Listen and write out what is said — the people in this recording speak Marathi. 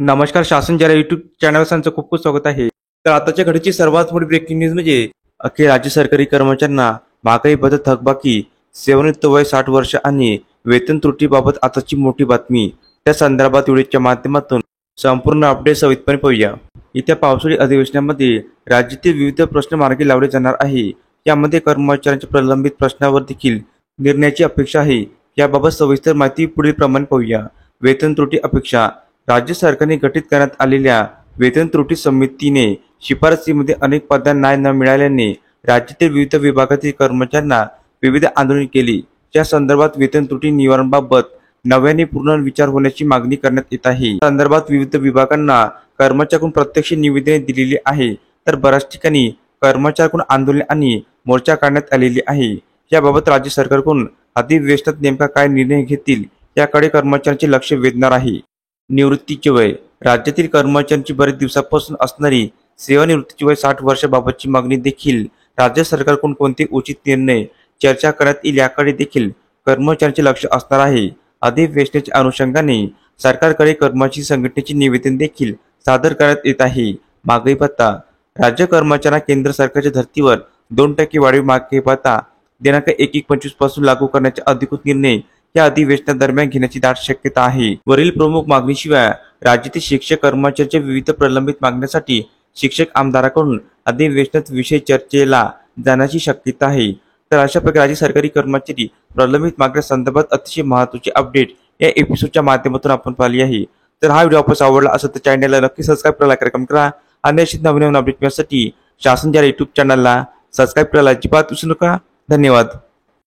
नमस्कार. शासन जरा युट्यूब चॅनल खूप खूप स्वागत आहे. तर आताच्या घडीची सर्वात मोठी ब्रेकिंग न्यूज म्हणजे अखेर राज्य सरकारी कर्मचाऱ्यांना महागाई भत्ता थकबाकी, सेवानिवृत्त वय 60 वर्ष आणि वेतन त्रुटीबाबत आताची मोठी बातमी. त्या संदर्भात व्हिडिओच्या माध्यमातून संपूर्ण अपडेट सविस्तरपणे पाहूया. येत्या पावसाळी अधिवेशनामध्ये राज्यातील विविध प्रश्न मार्गी लावले जाणार आहे. यामध्ये कर्मचाऱ्यांच्या प्रलंबित प्रश्नावर देखील निर्णयाची अपेक्षा आहे. याबाबत सविस्तर माहिती पुढील प्रमाणे पाहूया. वेतन त्रुटी अपेक्षा. राज्य सरकारने गठीत करण्यात आलेल्या वेतन त्रुटी समितीने शिफारसीमध्ये अनेक पदांना न्याय न मिळाल्याने राज्यातील विविध विभागातील कर्मचाऱ्यांना विविध आंदोलने केली. या संदर्भात वेतन त्रुटी निवारणाबाबत नव्याने पुनर्विचार होण्याची मागणी करण्यात येत आहे. या संदर्भात विविध विभागांना कर्मचाऱ्यांकडून प्रत्यक्ष निवेदने दिलेली आहे, तर बऱ्याच ठिकाणी कर्मचाऱ्यांकडून आंदोलन आणि मोर्चा काढण्यात आलेली आहे. याबाबत राज्य सरकारकडून अधिवेशनात नेमका काय निर्णय घेतील याकडे कर्मचाऱ्यांचे लक्ष वेधणार आहे. निवृत्तीचे वय. राज्यातील कर्मचाऱ्यांची बरेच दिवसापासून असणारी सेवानिवृत्तीचे वय 60 वर्षाबाबतची मागणी देखील राज्य सरकारकडून कोणते उचित निर्णय चर्चा करण्यात येईल याकडे देखील कर्मचाऱ्यांचे लक्ष असणार आहे. अधिवेशनाच्या अनुषंगाने सरकारकडे कर्मचारी संघटनेचे निवेदन देखील सादर करण्यात येत आहे. महागाई भत्ता. राज्य कर्मचाऱ्यांना केंद्र सरकारच्या धर्तीवर 2% वाढीव महागाई भत्ता दिनांक 1/1/25 पासून लागू करण्याचा अधिकृत निर्णय या अधिवेशनादरम्यान घेण्याची दाट शक्यता आहे. वरील प्रमुख मागणीशिवाय राज्यातील शिक्षक कर्मचाऱ्यांच्या विविध प्रलंबित मागण्यांसाठी शिक्षक आमदारांकडून अधिवेशनात विषय चर्चेला जाण्याची शक्यता आहे. तर अशा प्रकारे राज्य सरकारी कर्मचारी प्रलंबित मागण्या संदर्भात अतिशय महत्त्वाची अपडेट या एपिसोडच्या माध्यमातून आपण पाहिली आहे. तर हा व्हिडिओ आपल्याला आवडला असेल तर चॅनलला नक्की सबस्क्राईब करा, कार्यक्रम करा आणि अशीच नवीन अपडेट मिळण्यासाठी शासन जरा युट्यूब चॅनलला सबस्क्राईब करायला अजिबात विसरू नका. धन्यवाद.